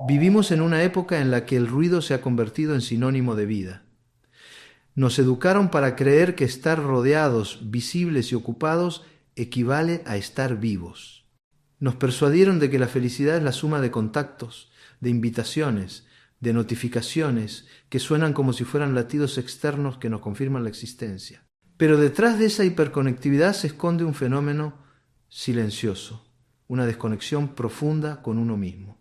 Vivimos en una época en la que el ruido se ha convertido en sinónimo de vida. Nos educaron para creer que estar rodeados, visibles y ocupados equivale a estar vivos. Nos persuadieron de que la felicidad es la suma de contactos, de invitaciones, de notificaciones que suenan como si fueran latidos externos que nos confirman la existencia. Pero detrás de esa hiperconectividad se esconde un fenómeno silencioso, una desconexión profunda con uno mismo.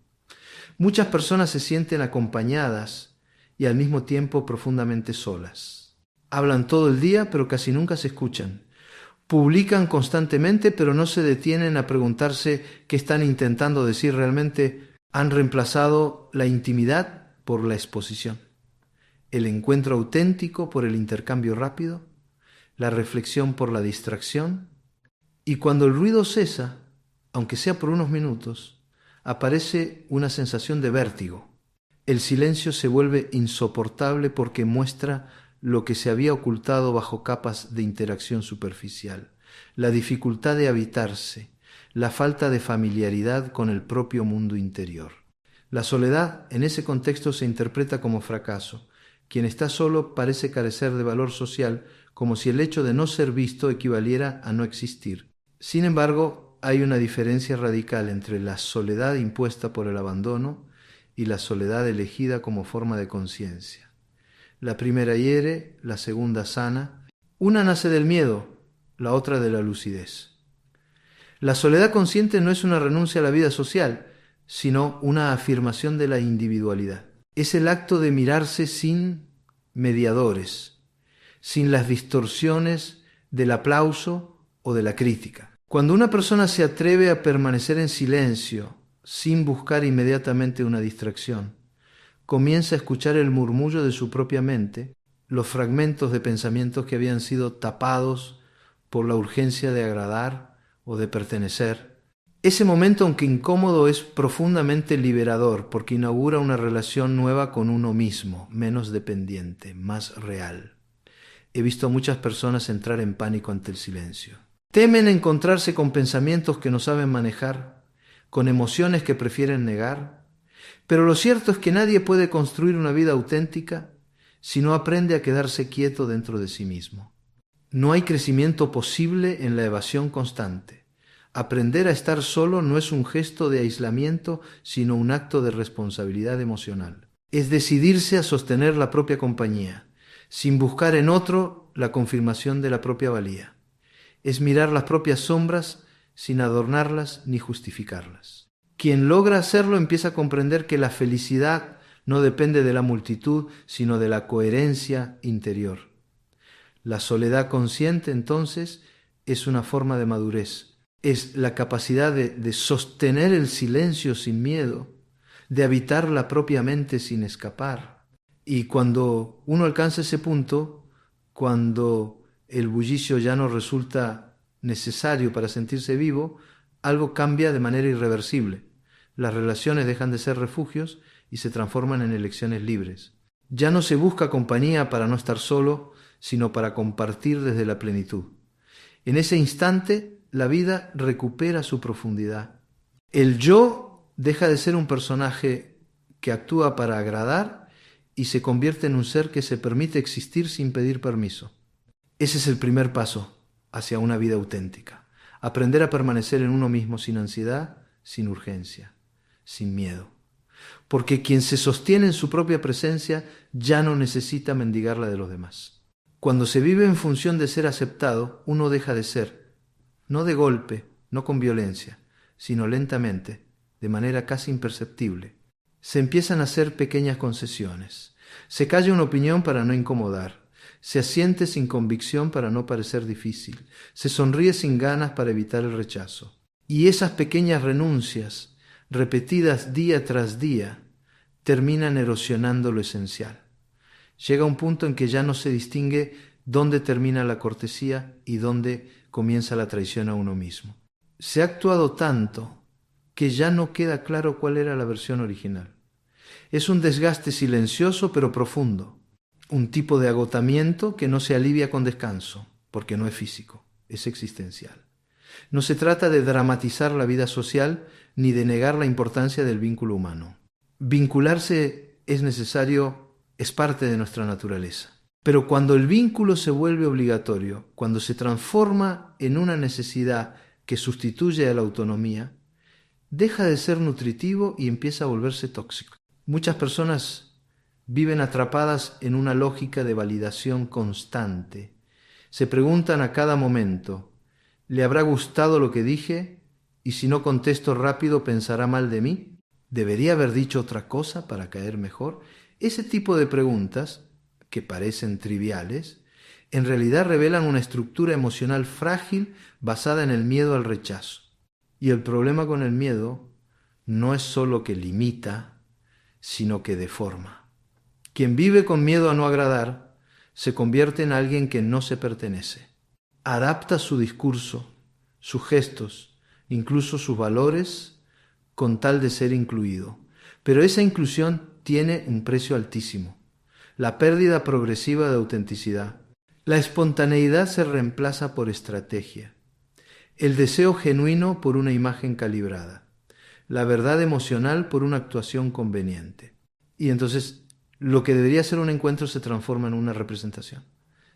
Muchas personas se sienten acompañadas y al mismo tiempo profundamente solas. Hablan todo el día, pero casi nunca se escuchan. Publican constantemente, pero no se detienen a preguntarse qué están intentando decir realmente. Han reemplazado la intimidad por la exposición, el encuentro auténtico por el intercambio rápido, la reflexión por la distracción, y cuando el ruido cesa, aunque sea por unos minutos, aparece una sensación de vértigo. El silencio se vuelve insoportable porque muestra lo que se había ocultado bajo capas de interacción superficial, la dificultad de habitarse, la falta de familiaridad con el propio mundo interior. La soledad en ese contexto se interpreta como fracaso. Quien está solo parece carecer de valor social, como si el hecho de no ser visto equivaliera a no existir. Sin embargo, hay una diferencia radical entre la soledad impuesta por el abandono y la soledad elegida como forma de conciencia. La primera hiere, la segunda sana. Una nace del miedo, la otra de la lucidez. La soledad consciente no es una renuncia a la vida social, sino una afirmación de la individualidad. Es el acto de mirarse sin mediadores, sin las distorsiones del aplauso o de la crítica. Cuando una persona se atreve a permanecer en silencio, sin buscar inmediatamente una distracción, comienza a escuchar el murmullo de su propia mente, los fragmentos de pensamientos que habían sido tapados por la urgencia de agradar o de pertenecer. Ese momento, aunque incómodo, es profundamente liberador porque inaugura una relación nueva con uno mismo, menos dependiente, más real. He visto a muchas personas entrar en pánico ante el silencio. Temen encontrarse con pensamientos que no saben manejar, con emociones que prefieren negar, pero lo cierto es que nadie puede construir una vida auténtica si no aprende a quedarse quieto dentro de sí mismo. No hay crecimiento posible en la evasión constante. Aprender a estar solo no es un gesto de aislamiento, sino un acto de responsabilidad emocional. Es decidirse a sostener la propia compañía, sin buscar en otro la confirmación de la propia valía. Es mirar las propias sombras sin adornarlas ni justificarlas. Quien logra hacerlo empieza a comprender que la felicidad no depende de la multitud, sino de la coherencia interior. La soledad consciente, entonces, es una forma de madurez. Es la capacidad de sostener el silencio sin miedo, de habitar la propia mente sin escapar. Y cuando uno alcanza ese punto, cuando el bullicio ya no resulta necesario para sentirse vivo, algo cambia de manera irreversible. Las relaciones dejan de ser refugios y se transforman en elecciones libres. Ya no se busca compañía para no estar solo, sino para compartir desde la plenitud. En ese instante, la vida recupera su profundidad. El yo deja de ser un personaje que actúa para agradar y se convierte en un ser que se permite existir sin pedir permiso. Ese es el primer paso hacia una vida auténtica. Aprender a permanecer en uno mismo sin ansiedad, sin urgencia, sin miedo. Porque quien se sostiene en su propia presencia ya no necesita mendigar la de los demás. Cuando se vive en función de ser aceptado, uno deja de ser, no de golpe, no con violencia, sino lentamente, de manera casi imperceptible. Se empiezan a hacer pequeñas concesiones. Se calla una opinión para no incomodar. Se asiente sin convicción para no parecer difícil. Se sonríe sin ganas para evitar el rechazo. Y esas pequeñas renuncias, repetidas día tras día, terminan erosionando lo esencial. Llega un punto en que ya no se distingue dónde termina la cortesía y dónde comienza la traición a uno mismo. Se ha actuado tanto que ya no queda claro cuál era la versión original. Es un desgaste silencioso pero profundo, un tipo de agotamiento que no se alivia con descanso, porque no es físico, es existencial. No se trata de dramatizar la vida social ni de negar la importancia del vínculo humano. Vincularse es necesario, es parte de nuestra naturaleza. Pero cuando el vínculo se vuelve obligatorio, cuando se transforma en una necesidad que sustituye a la autonomía, deja de ser nutritivo y empieza a volverse tóxico. Muchas personas viven atrapadas en una lógica de validación constante. Se preguntan a cada momento, ¿le habrá gustado lo que dije? Y si no contesto rápido, ¿pensará mal de mí? ¿Debería haber dicho otra cosa para caer mejor? Ese tipo de preguntas, que parecen triviales, en realidad revelan una estructura emocional frágil basada en el miedo al rechazo. Y el problema con el miedo no es solo que limita, sino que deforma. Quien vive con miedo a no agradar se convierte en alguien que no se pertenece. Adapta su discurso, sus gestos, incluso sus valores, con tal de ser incluido. Pero esa inclusión tiene un precio altísimo: la pérdida progresiva de autenticidad. La espontaneidad se reemplaza por estrategia, el deseo genuino por una imagen calibrada, la verdad emocional por una actuación conveniente. Y entonces lo que debería ser un encuentro se transforma en una representación.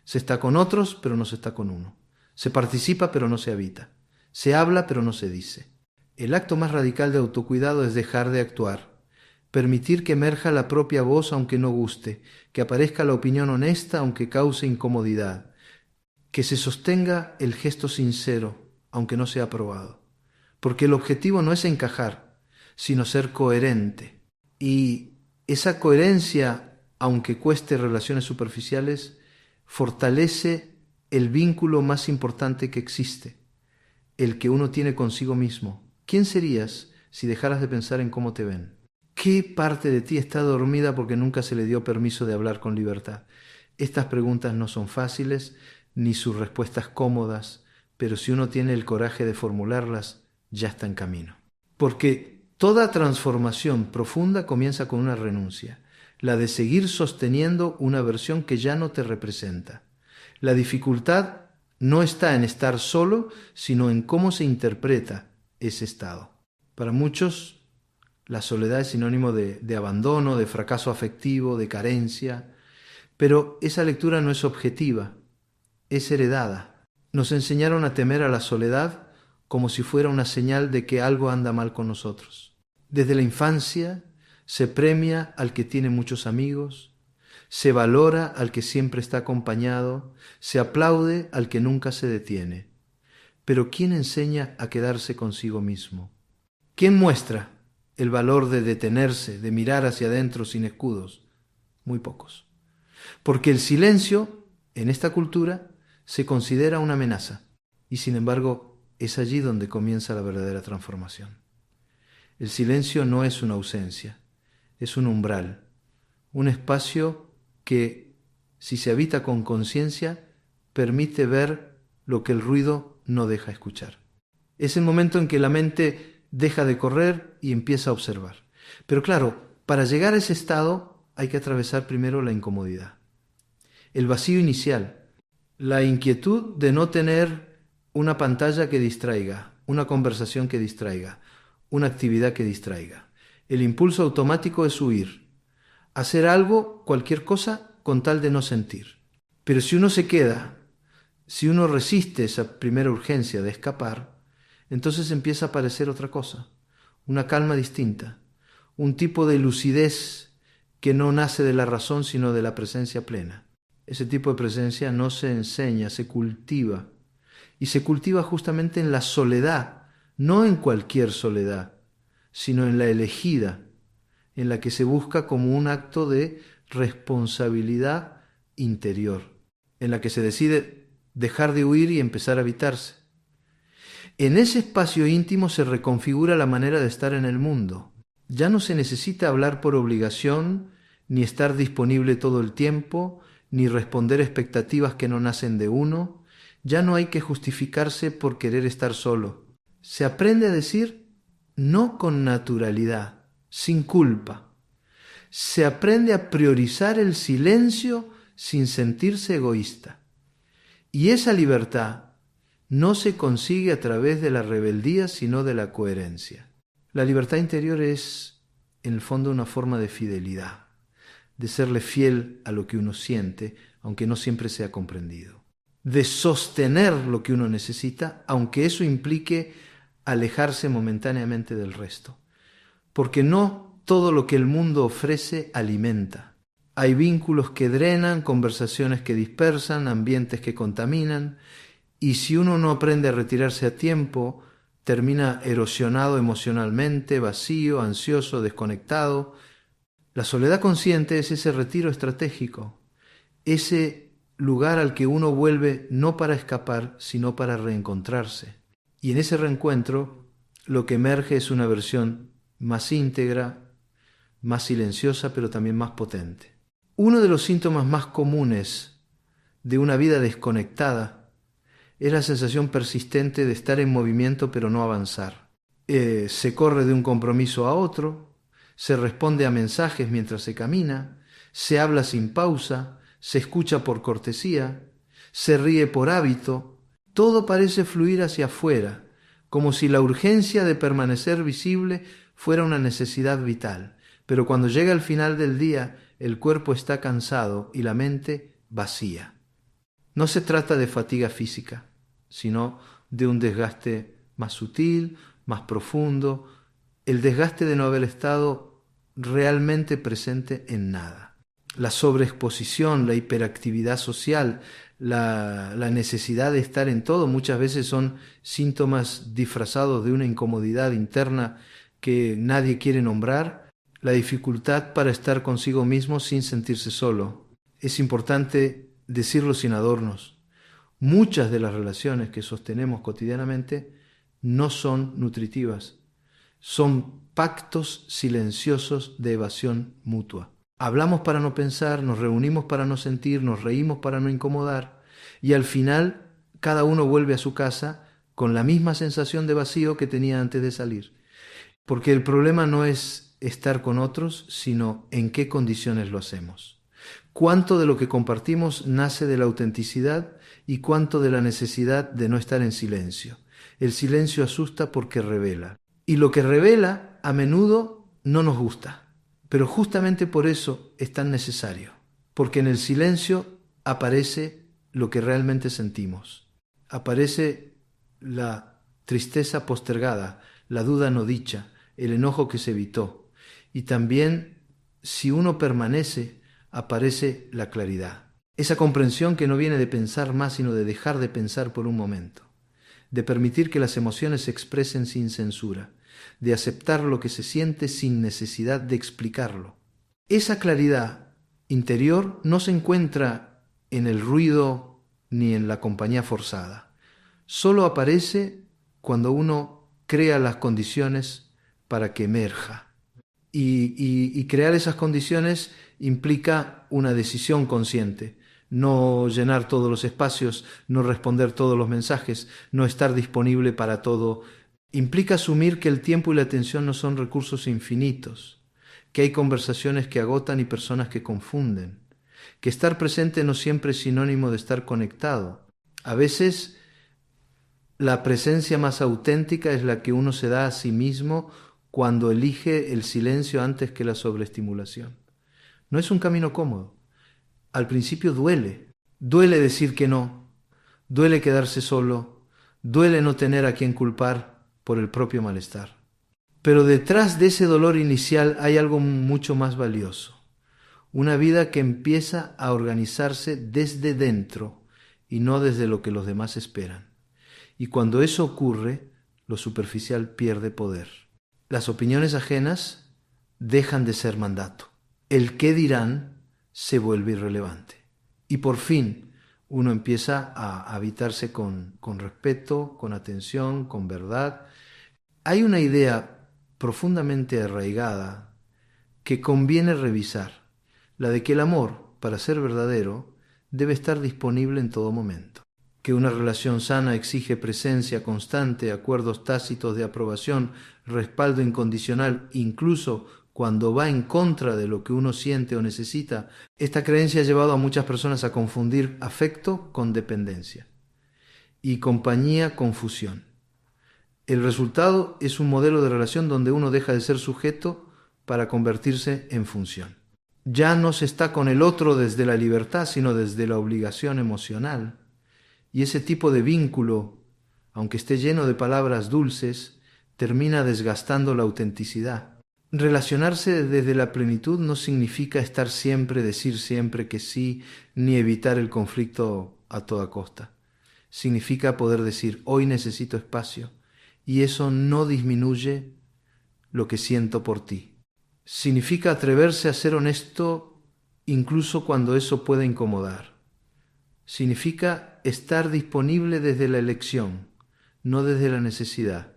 Se está con otros, pero no se está con uno. Se participa, pero no se habita. Se habla, pero no se dice. El acto más radical de autocuidado es dejar de actuar, permitir que emerja la propia voz aunque no guste, que aparezca la opinión honesta aunque cause incomodidad, que se sostenga el gesto sincero aunque no sea aprobado. Porque el objetivo no es encajar, sino ser coherente. Y esa coherencia, aunque cueste relaciones superficiales, fortalece el vínculo más importante que existe, el que uno tiene consigo mismo. ¿Quién serías si dejaras de pensar en cómo te ven? ¿Qué parte de ti está dormida porque nunca se le dio permiso de hablar con libertad? Estas preguntas no son fáciles, ni sus respuestas cómodas, pero si uno tiene el coraje de formularlas, ya está en camino. Porque toda transformación profunda comienza con una renuncia, la de seguir sosteniendo una versión que ya no te representa. La dificultad no está en estar solo, sino en cómo se interpreta ese estado. Para muchos, la soledad es sinónimo de abandono, de fracaso afectivo, de carencia, pero esa lectura no es objetiva, es heredada. Nos enseñaron a temer a la soledad como si fuera una señal de que algo anda mal con nosotros. Desde la infancia se premia al que tiene muchos amigos, se valora al que siempre está acompañado, se aplaude al que nunca se detiene. Pero ¿quién enseña a quedarse consigo mismo? ¿Quién muestra el valor de detenerse, de mirar hacia adentro sin escudos? Muy pocos. Porque el silencio, en esta cultura, se considera una amenaza, y sin embargo es allí donde comienza la verdadera transformación. El silencio no es una ausencia, es un umbral, un espacio que, si se habita con conciencia, permite ver lo que el ruido no deja escuchar. Es el momento en que la mente deja de correr y empieza a observar. Pero claro, para llegar a ese estado hay que atravesar primero la incomodidad, el vacío inicial, la inquietud de no tener una pantalla que distraiga, una conversación que distraiga, una actividad que distraiga. El impulso automático es huir, hacer algo, cualquier cosa, con tal de no sentir. Pero si uno se queda, si uno resiste esa primera urgencia de escapar, entonces empieza a aparecer otra cosa, una calma distinta, un tipo de lucidez que no nace de la razón sino de la presencia plena. Ese tipo de presencia no se enseña, se cultiva. Y se cultiva justamente en la soledad, no en cualquier soledad, sino en la elegida, en la que se busca como un acto de responsabilidad interior, en la que se decide dejar de huir y empezar a habitarse. En ese espacio íntimo se reconfigura la manera de estar en el mundo. Ya no se necesita hablar por obligación, ni estar disponible todo el tiempo, ni responder expectativas que no nacen de uno. Ya no hay que justificarse por querer estar solo. Se aprende a decir no con naturalidad, sin culpa. Se aprende a priorizar el silencio sin sentirse egoísta. Y esa libertad no se consigue a través de la rebeldía, sino de la coherencia. La libertad interior es en el fondo una forma de fidelidad, de serle fiel a lo que uno siente, aunque no siempre sea comprendido, de sostener lo que uno necesita, aunque eso implique alejarse momentáneamente del resto, porque no todo lo que el mundo ofrece alimenta. Hay vínculos que drenan, conversaciones que dispersan, ambientes que contaminan, y si uno no aprende a retirarse a tiempo, termina erosionado emocionalmente, vacío, ansioso, desconectado. La soledad consciente es ese retiro estratégico, ese lugar al que uno vuelve no para escapar, sino para reencontrarse. Y en ese reencuentro lo que emerge es una versión más íntegra, más silenciosa, pero también más potente. Uno de los síntomas más comunes de una vida desconectada es la sensación persistente de estar en movimiento pero no avanzar. Se corre de un compromiso a otro, se responde a mensajes mientras se camina, se habla sin pausa, se escucha por cortesía, se ríe por hábito. Todo parece fluir hacia afuera, como si la urgencia de permanecer visible fuera una necesidad vital. Pero cuando llega el final del día, el cuerpo está cansado y la mente vacía. No se trata de fatiga física, sino de un desgaste más sutil, más profundo, el desgaste de no haber estado realmente presente en nada. La sobreexposición, la hiperactividad social, la necesidad de estar en todo, muchas veces son síntomas disfrazados de una incomodidad interna que nadie quiere nombrar, la dificultad para estar consigo mismo sin sentirse solo. Es importante decirlo sin adornos. Muchas de las relaciones que sostenemos cotidianamente no son nutritivas, son pactos silenciosos de evasión mutua. Hablamos para no pensar, nos reunimos para no sentir, nos reímos para no incomodar, y al final cada uno vuelve a su casa con la misma sensación de vacío que tenía antes de salir. Porque el problema no es estar con otros, sino en qué condiciones lo hacemos. Cuánto de lo que compartimos nace de la autenticidad y cuánto de la necesidad de no estar en silencio. El silencio asusta porque revela. Y lo que revela a menudo no nos gusta. Pero justamente por eso es tan necesario. Porque en el silencio aparece lo que realmente sentimos. Aparece la tristeza postergada, la duda no dicha, el enojo que se evitó. Y también, si uno permanece, aparece la claridad. Esa comprensión que no viene de pensar más, sino de dejar de pensar por un momento. De permitir que las emociones se expresen sin censura. De aceptar lo que se siente sin necesidad de explicarlo. Esa claridad interior no se encuentra en el ruido ni en la compañía forzada. Solo aparece cuando uno crea las condiciones para que emerja. Y crear esas condiciones implica una decisión consciente. No llenar todos los espacios, no responder todos los mensajes, no estar disponible para todo. Implica asumir que el tiempo y la atención no son recursos infinitos, que hay conversaciones que agotan y personas que confunden, que estar presente no siempre es sinónimo de estar conectado. A veces la presencia más auténtica es la que uno se da a sí mismo cuando elige el silencio antes que la sobreestimulación. No es un camino cómodo. Al principio duele. Duele decir que no. Duele quedarse solo. Duele no tener a quien culpar por el propio malestar. Pero detrás de ese dolor inicial hay algo mucho más valioso. Una vida que empieza a organizarse desde dentro y no desde lo que los demás esperan. Y cuando eso ocurre, lo superficial pierde poder. Las opiniones ajenas dejan de ser mandato. El qué dirán se vuelve irrelevante. Y por fin uno empieza a habitarse con respeto, con atención, con verdad. Hay una idea profundamente arraigada que conviene revisar, la de que el amor, para ser verdadero, debe estar disponible en todo momento. Que una relación sana exige presencia constante, acuerdos tácitos de aprobación, respaldo incondicional, incluso cuando va en contra de lo que uno siente o necesita. Esta creencia ha llevado a muchas personas a confundir afecto con dependencia y compañía con fusión. El resultado es un modelo de relación donde uno deja de ser sujeto para convertirse en función. Ya no se está con el otro desde la libertad, sino desde la obligación emocional. Y ese tipo de vínculo, aunque esté lleno de palabras dulces, termina desgastando la autenticidad. Relacionarse desde la plenitud no significa estar siempre, decir siempre que sí, ni evitar el conflicto a toda costa. Significa poder decir, hoy necesito espacio, y eso no disminuye lo que siento por ti. Significa atreverse a ser honesto incluso cuando eso puede incomodar. Significa estar disponible desde la elección, no desde la necesidad.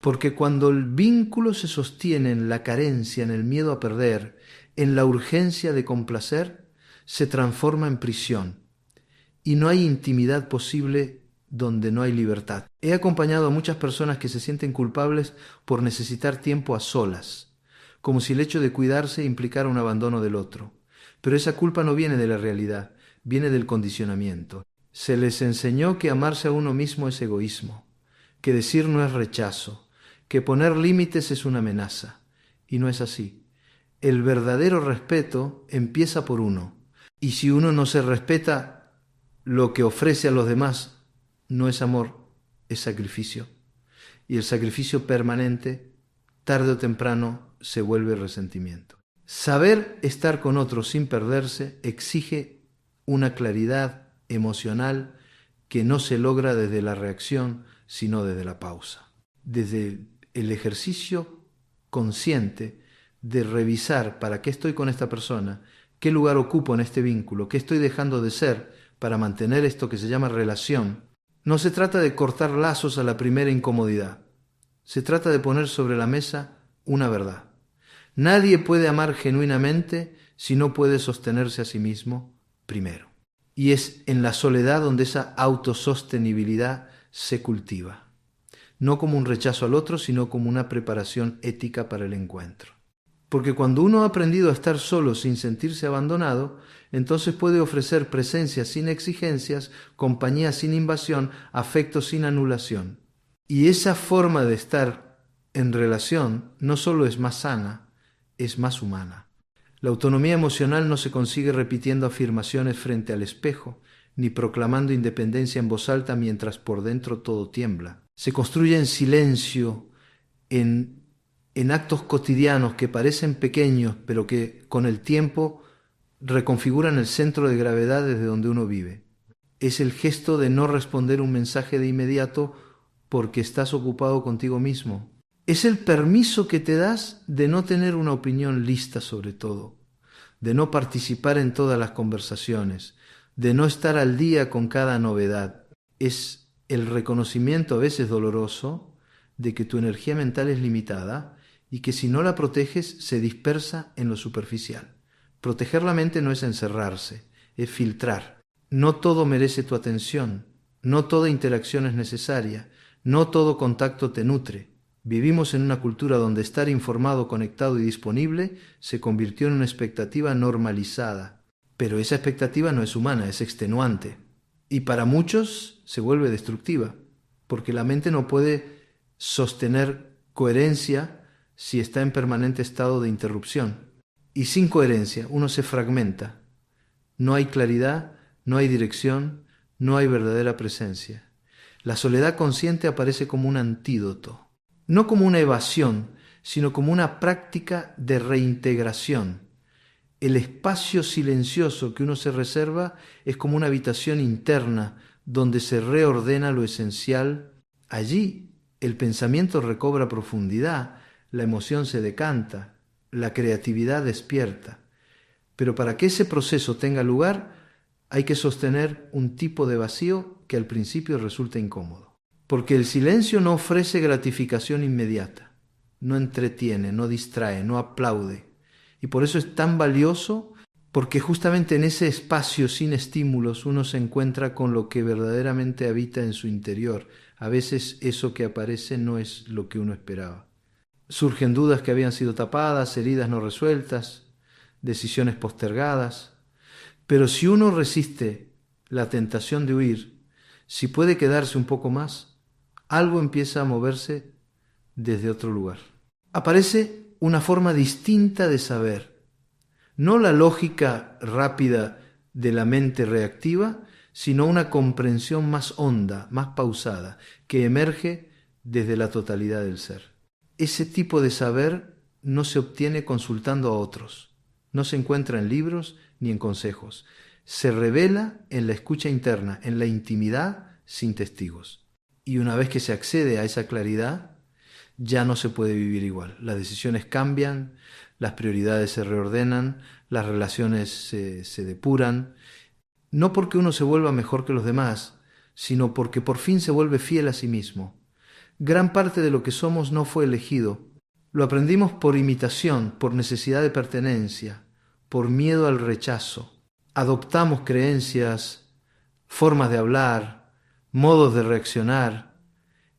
Porque cuando el vínculo se sostiene en la carencia, en el miedo a perder, en la urgencia de complacer, se transforma en prisión. Y no hay intimidad posible donde no hay libertad. He acompañado a muchas personas que se sienten culpables por necesitar tiempo a solas, como si el hecho de cuidarse implicara un abandono del otro. Pero esa culpa no viene de la realidad, viene del condicionamiento. Se les enseñó que amarse a uno mismo es egoísmo, que decir no es rechazo, que poner límites es una amenaza. Y no es así. El verdadero respeto empieza por uno. Y si uno no se respeta, lo que ofrece a los demás no es amor, es sacrificio. Y el sacrificio permanente, tarde o temprano, se vuelve resentimiento. Saber estar con otros sin perderse exige una claridad emocional que no se logra desde la reacción, sino desde la pausa. Desde el ejercicio consciente de revisar para qué estoy con esta persona, qué lugar ocupo en este vínculo, qué estoy dejando de ser para mantener esto que se llama relación. No se trata de cortar lazos a la primera incomodidad. Se trata de poner sobre la mesa una verdad. Nadie puede amar genuinamente si no puede sostenerse a sí mismo primero. Y es en la soledad donde esa autosostenibilidad se cultiva. No como un rechazo al otro, sino como una preparación ética para el encuentro. Porque cuando uno ha aprendido a estar solo sin sentirse abandonado, entonces puede ofrecer presencia sin exigencias, compañía sin invasión, afecto sin anulación. Y esa forma de estar en relación no solo es más sana, es más humana. La autonomía emocional no se consigue repitiendo afirmaciones frente al espejo, ni proclamando independencia en voz alta mientras por dentro todo tiembla. Se construye en silencio, en actos cotidianos que parecen pequeños, pero que con el tiempo reconfiguran el centro de gravedad desde donde uno vive. Es el gesto de no responder un mensaje de inmediato porque estás ocupado contigo mismo. Es el permiso que te das de no tener una opinión lista sobre todo, de no participar en todas las conversaciones, de no estar al día con cada novedad. Es el reconocimiento, a veces doloroso, de que tu energía mental es limitada y que si no la proteges se dispersa en lo superficial. Proteger la mente no es encerrarse, es filtrar. No todo merece tu atención, no toda interacción es necesaria, no todo contacto te nutre. Vivimos en una cultura donde estar informado, conectado y disponible se convirtió en una expectativa normalizada. Pero esa expectativa no es humana, es extenuante. Y para muchos se vuelve destructiva, porque la mente no puede sostener coherencia si está en permanente estado de interrupción. Y sin coherencia uno se fragmenta. No hay claridad, no hay dirección, no hay verdadera presencia. La soledad consciente aparece como un antídoto. No como una evasión, sino como una práctica de reintegración. El espacio silencioso que uno se reserva es como una habitación interna donde se reordena lo esencial. Allí el pensamiento recobra profundidad, la emoción se decanta, la creatividad despierta. Pero para que ese proceso tenga lugar, hay que sostener un tipo de vacío que al principio resulta incómodo. Porque el silencio no ofrece gratificación inmediata, no entretiene, no distrae, no aplaude. Y por eso es tan valioso, porque justamente en ese espacio sin estímulos uno se encuentra con lo que verdaderamente habita en su interior. A veces eso que aparece no es lo que uno esperaba. Surgen dudas que habían sido tapadas, heridas no resueltas, decisiones postergadas. Pero si uno resiste la tentación de huir, si puede quedarse un poco más, algo empieza a moverse desde otro lugar. Aparece una forma distinta de saber, no la lógica rápida de la mente reactiva, sino una comprensión más honda, más pausada, que emerge desde la totalidad del ser. Ese tipo de saber no se obtiene consultando a otros, no se encuentra en libros ni en consejos, se revela en la escucha interna, en la intimidad sin testigos. Y una vez que se accede a esa claridad, ya no se puede vivir igual. Las decisiones cambian, las prioridades se reordenan, las relaciones se depuran, no porque uno se vuelva mejor que los demás, sino porque por fin se vuelve fiel a sí mismo. Gran parte de lo que somos no fue elegido. Lo aprendimos por imitación, por necesidad de pertenencia, por miedo al rechazo. Adoptamos creencias, formas de hablar, modos de reaccionar,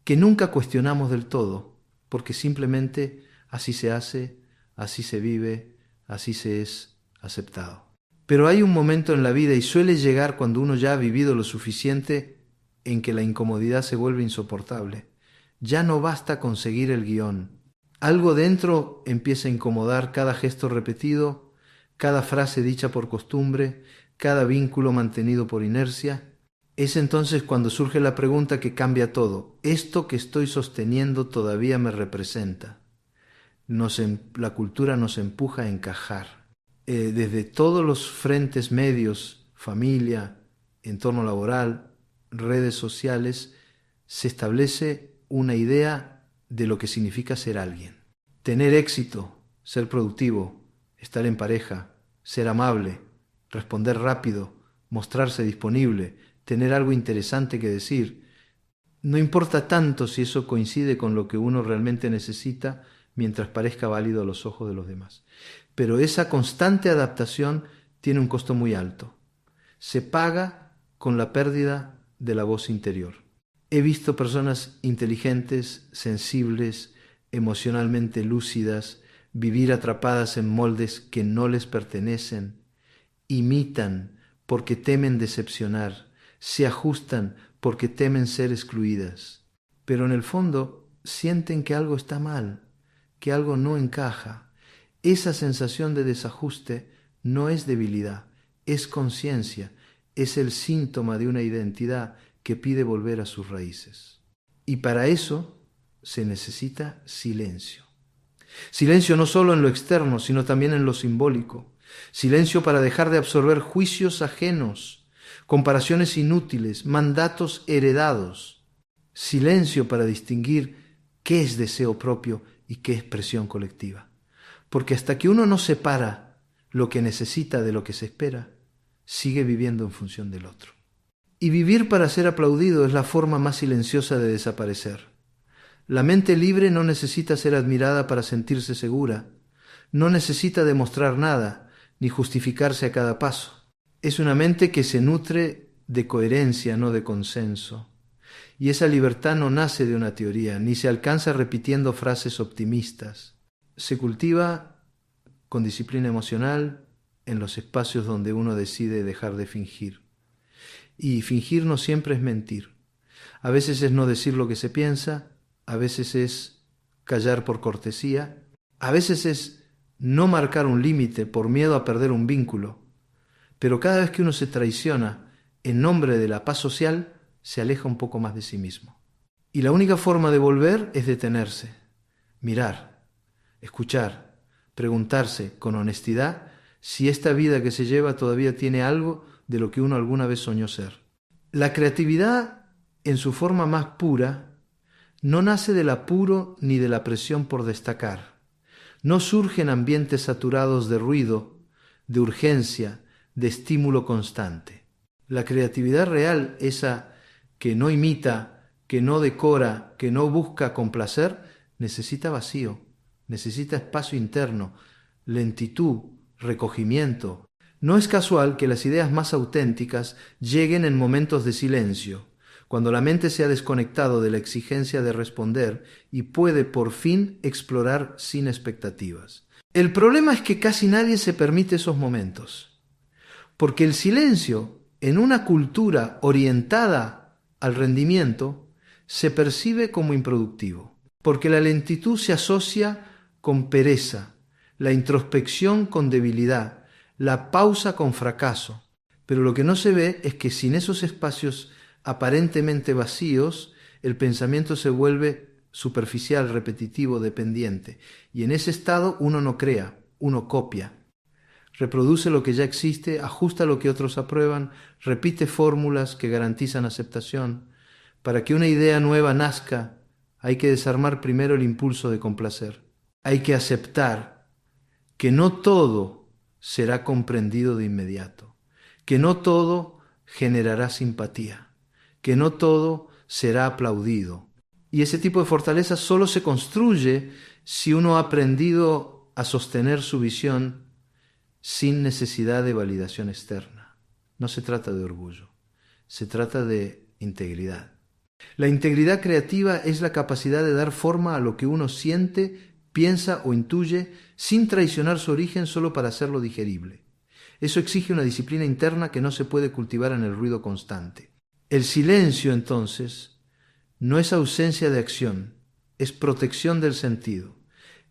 que nunca cuestionamos del todo, porque simplemente así se hace, así se vive, así se es aceptado. Pero hay un momento en la vida, y suele llegar cuando uno ya ha vivido lo suficiente, en que la incomodidad se vuelve insoportable. Ya no basta con seguir el guión. Algo dentro empieza a incomodar cada gesto repetido, cada frase dicha por costumbre, cada vínculo mantenido por inercia. Es entonces cuando surge la pregunta que cambia todo. ¿Esto que estoy sosteniendo todavía me representa? La cultura nos empuja a encajar. Desde todos los frentes medios, familia, entorno laboral, redes sociales, se establece una idea de lo que significa ser alguien. Tener éxito, ser productivo, estar en pareja, ser amable, responder rápido, mostrarse disponible, tener algo interesante que decir. No importa tanto si eso coincide con lo que uno realmente necesita mientras parezca válido a los ojos de los demás. Pero esa constante adaptación tiene un costo muy alto. Se paga con la pérdida de la voz interior. He visto personas inteligentes, sensibles, emocionalmente lúcidas, vivir atrapadas en moldes que no les pertenecen, imitan porque temen decepcionar, se ajustan porque temen ser excluidas, pero en el fondo sienten que algo está mal, que algo no encaja. Esa sensación de desajuste no es debilidad, es conciencia, es el síntoma de una identidad que pide volver a sus raíces. Y para eso se necesita silencio. Silencio no solo en lo externo, sino también en lo simbólico. Silencio para dejar de absorber juicios ajenos, comparaciones inútiles, mandatos heredados. Silencio para distinguir qué es deseo propio y qué es presión colectiva. Porque hasta que uno no separa lo que necesita de lo que se espera, sigue viviendo en función del otro. Y vivir para ser aplaudido es la forma más silenciosa de desaparecer. La mente libre no necesita ser admirada para sentirse segura, no necesita demostrar nada, ni justificarse a cada paso. Es una mente que se nutre de coherencia, no de consenso. Y esa libertad no nace de una teoría, ni se alcanza repitiendo frases optimistas. Se cultiva con disciplina emocional en los espacios donde uno decide dejar de fingir. Y fingir no siempre es mentir. A veces es no decir lo que se piensa, a veces es callar por cortesía, a veces es no marcar un límite por miedo a perder un vínculo. Pero cada vez que uno se traiciona en nombre de la paz social, se aleja un poco más de sí mismo. Y la única forma de volver es detenerse, mirar, escuchar, preguntarse con honestidad si esta vida que se lleva todavía tiene algo de lo que uno alguna vez soñó ser. La creatividad, en su forma más pura, no nace del apuro ni de la presión por destacar. No surge en ambientes saturados de ruido, de urgencia, de estímulo constante. La creatividad real, esa que no imita, que no decora, que no busca complacer, necesita vacío, necesita espacio interno, lentitud, recogimiento. No es casual que las ideas más auténticas lleguen en momentos de silencio, cuando la mente se ha desconectado de la exigencia de responder y puede por fin explorar sin expectativas. El problema es que casi nadie se permite esos momentos, porque el silencio, en una cultura orientada al rendimiento, se percibe como improductivo, porque la lentitud se asocia con pereza, la introspección con debilidad, la pausa con fracaso. Pero lo que no se ve es que sin esos espacios aparentemente vacíos, el pensamiento se vuelve superficial, repetitivo, dependiente. Y en ese estado uno no crea, uno copia. Reproduce lo que ya existe, ajusta lo que otros aprueban, repite fórmulas que garantizan aceptación. Para que una idea nueva nazca, hay que desarmar primero el impulso de complacer. Hay que aceptar que no todo será comprendido de inmediato, que no todo generará simpatía, que no todo será aplaudido. Y ese tipo de fortaleza solo se construye si uno ha aprendido a sostener su visión sin necesidad de validación externa. No se trata de orgullo, se trata de integridad. La integridad creativa es la capacidad de dar forma a lo que uno siente, piensa o intuye sin traicionar su origen solo para hacerlo digerible. Eso exige una disciplina interna que no se puede cultivar en el ruido constante. El silencio, entonces, no es ausencia de acción, es protección del sentido.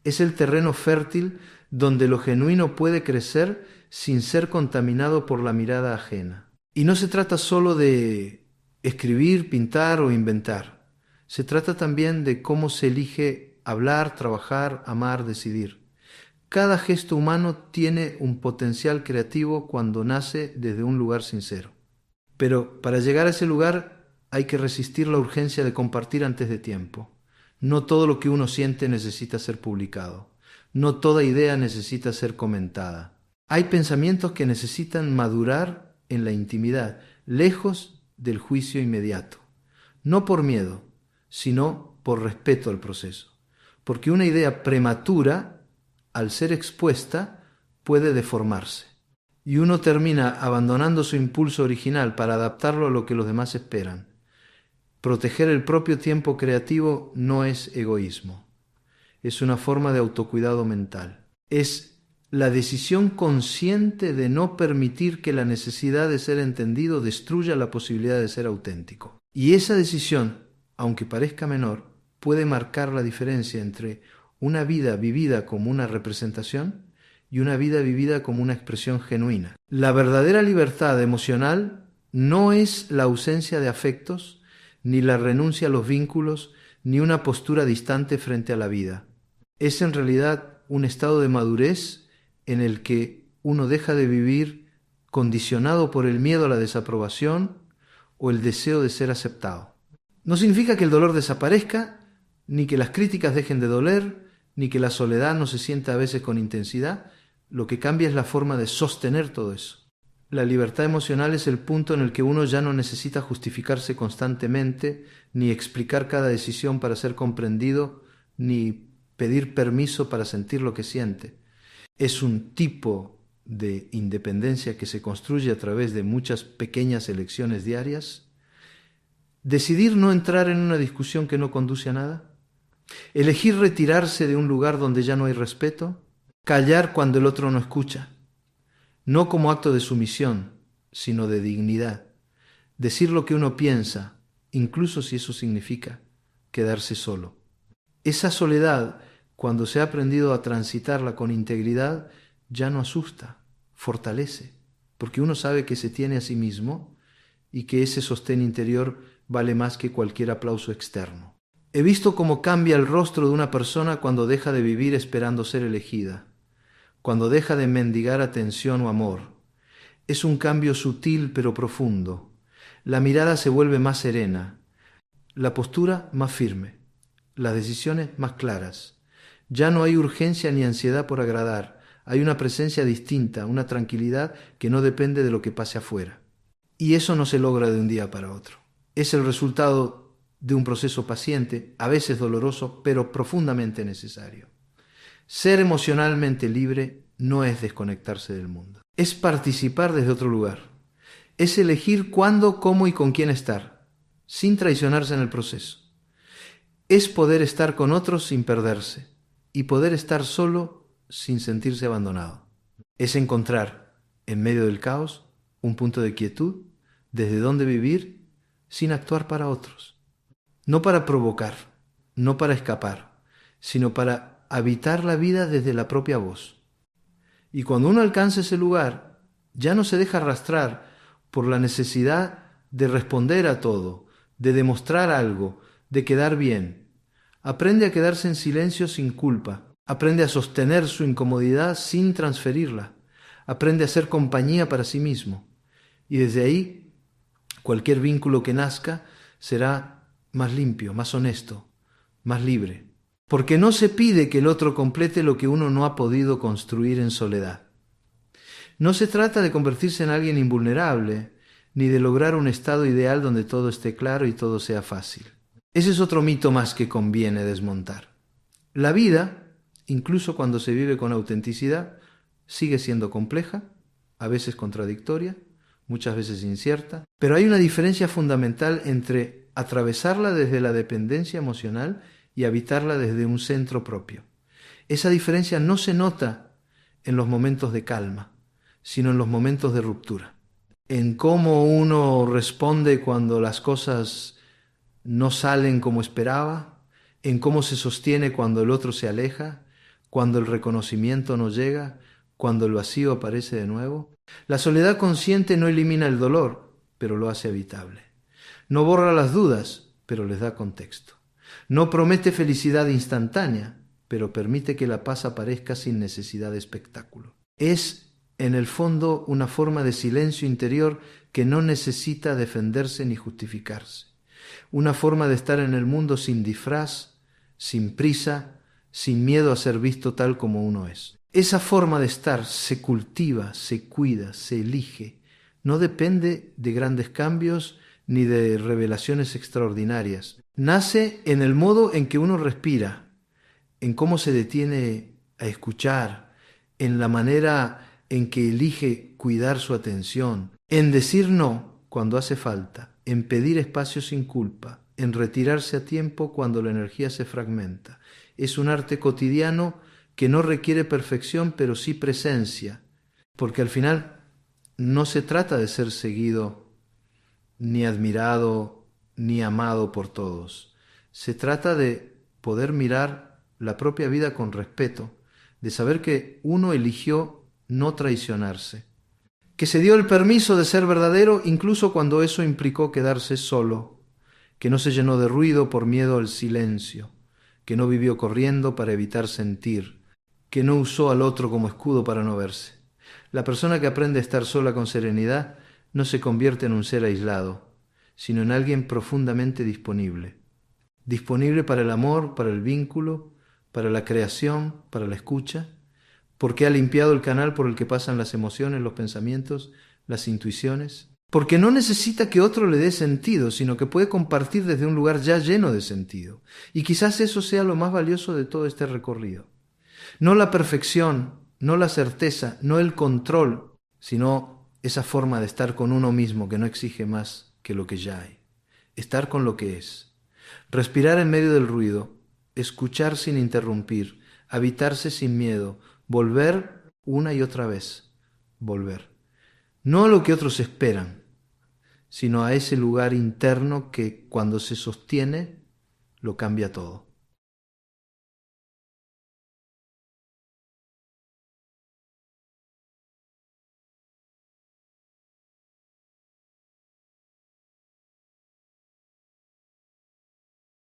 Es el terreno fértil donde lo genuino puede crecer sin ser contaminado por la mirada ajena. Y no se trata solo de escribir, pintar o inventar. Se trata también de cómo se elige hablar, trabajar, amar, decidir. Cada gesto humano tiene un potencial creativo cuando nace desde un lugar sincero. Pero para llegar a ese lugar hay que resistir la urgencia de compartir antes de tiempo. No todo lo que uno siente necesita ser publicado. No toda idea necesita ser comentada. Hay pensamientos que necesitan madurar en la intimidad, lejos del juicio inmediato. No por miedo, sino por respeto al proceso. Porque una idea prematura, al ser expuesta, puede deformarse. Y uno termina abandonando su impulso original para adaptarlo a lo que los demás esperan. Proteger el propio tiempo creativo no es egoísmo, es una forma de autocuidado mental. Es la decisión consciente de no permitir que la necesidad de ser entendido destruya la posibilidad de ser auténtico. Y esa decisión, aunque parezca menor, puede marcar la diferencia entre una vida vivida como una representación y una vida vivida como una expresión genuina. La verdadera libertad emocional no es la ausencia de afectos, ni la renuncia a los vínculos, ni una postura distante frente a la vida. Es en realidad un estado de madurez en el que uno deja de vivir condicionado por el miedo a la desaprobación o el deseo de ser aceptado. No significa que el dolor desaparezca, ni que las críticas dejen de doler, ni que la soledad no se sienta a veces con intensidad. Lo que cambia es la forma de sostener todo eso. La libertad emocional es el punto en el que uno ya no necesita justificarse constantemente, ni explicar cada decisión para ser comprendido, ni pedir permiso para sentir lo que siente. Es un tipo de independencia que se construye a través de muchas pequeñas elecciones diarias. Decidir no entrar en una discusión que no conduce a nada. Elegir retirarse de un lugar donde ya no hay respeto. Callar cuando el otro no escucha. No como acto de sumisión, sino de dignidad. Decir lo que uno piensa, incluso si eso significa quedarse solo. Esa soledad, cuando se ha aprendido a transitarla con integridad, ya no asusta, fortalece, porque uno sabe que se tiene a sí mismo y que ese sostén interior vale más que cualquier aplauso externo. He visto cómo cambia el rostro de una persona cuando deja de vivir esperando ser elegida, cuando deja de mendigar atención o amor. Es un cambio sutil pero profundo. La mirada se vuelve más serena, la postura más firme, las decisiones más claras. Ya no hay urgencia ni ansiedad por agradar, hay una presencia distinta, una tranquilidad que no depende de lo que pase afuera. Y eso no se logra de un día para otro. Es el resultado de un proceso paciente, a veces doloroso, pero profundamente necesario. Ser emocionalmente libre no es desconectarse del mundo. Es participar desde otro lugar. Es elegir cuándo, cómo y con quién estar, sin traicionarse en el proceso. Es poder estar con otros sin perderse y poder estar solo sin sentirse abandonado. Es encontrar, en medio del caos, un punto de quietud desde donde vivir sin actuar para otros. No para provocar, no para escapar, sino para a habitar la vida desde la propia voz. Y cuando uno alcanza ese lugar, ya no se deja arrastrar por la necesidad de responder a todo, de demostrar algo, de quedar bien. Aprende a quedarse en silencio sin culpa. Aprende a sostener su incomodidad sin transferirla. Aprende a ser compañía para sí mismo. Y desde ahí, cualquier vínculo que nazca será más limpio, más honesto, más libre. Porque no se pide que el otro complete lo que uno no ha podido construir en soledad. No se trata de convertirse en alguien invulnerable, ni de lograr un estado ideal donde todo esté claro y todo sea fácil. Ese es otro mito más que conviene desmontar. La vida, incluso cuando se vive con autenticidad, sigue siendo compleja, a veces contradictoria, muchas veces incierta, pero hay una diferencia fundamental entre atravesarla desde la dependencia emocional y habitarla desde un centro propio. Esa diferencia no se nota en los momentos de calma, sino en los momentos de ruptura. En cómo uno responde cuando las cosas no salen como esperaba, en cómo se sostiene cuando el otro se aleja, cuando el reconocimiento no llega, cuando el vacío aparece de nuevo. La soledad consciente no elimina el dolor, pero lo hace habitable. No borra las dudas, pero les da contexto. No promete felicidad instantánea, pero permite que la paz aparezca sin necesidad de espectáculo. Es, en el fondo, una forma de silencio interior que no necesita defenderse ni justificarse. Una forma de estar en el mundo sin disfraz, sin prisa, sin miedo a ser visto tal como uno es. Esa forma de estar se cultiva, se cuida, se elige. No depende de grandes cambios ni de revelaciones extraordinarias. Nace en el modo en que uno respira, en cómo se detiene a escuchar, en la manera en que elige cuidar su atención, en decir no cuando hace falta, en pedir espacio sin culpa, en retirarse a tiempo cuando la energía se fragmenta. Es un arte cotidiano que no requiere perfección, pero sí presencia, porque al final no se trata de ser seguido, ni admirado, ni amado por todos. Se trata de poder mirar la propia vida con respeto, de saber que uno eligió no traicionarse, que se dio el permiso de ser verdadero incluso cuando eso implicó quedarse solo, que no se llenó de ruido por miedo al silencio, que no vivió corriendo para evitar sentir, que no usó al otro como escudo para no verse. La persona que aprende a estar sola con serenidad no se convierte en un ser aislado, sino en alguien profundamente disponible. Disponible para el amor, para el vínculo, para la creación, para la escucha, porque ha limpiado el canal por el que pasan las emociones, los pensamientos, las intuiciones. Porque no necesita que otro le dé sentido, sino que puede compartir desde un lugar ya lleno de sentido. Y quizás eso sea lo más valioso de todo este recorrido. No la perfección, no la certeza, no el control, sino esa forma de estar con uno mismo que no exige más que lo que ya hay. Estar con lo que es. Respirar en medio del ruido, escuchar sin interrumpir, habitarse sin miedo, volver una y otra vez, volver. No a lo que otros esperan, sino a ese lugar interno que cuando se sostiene lo cambia todo.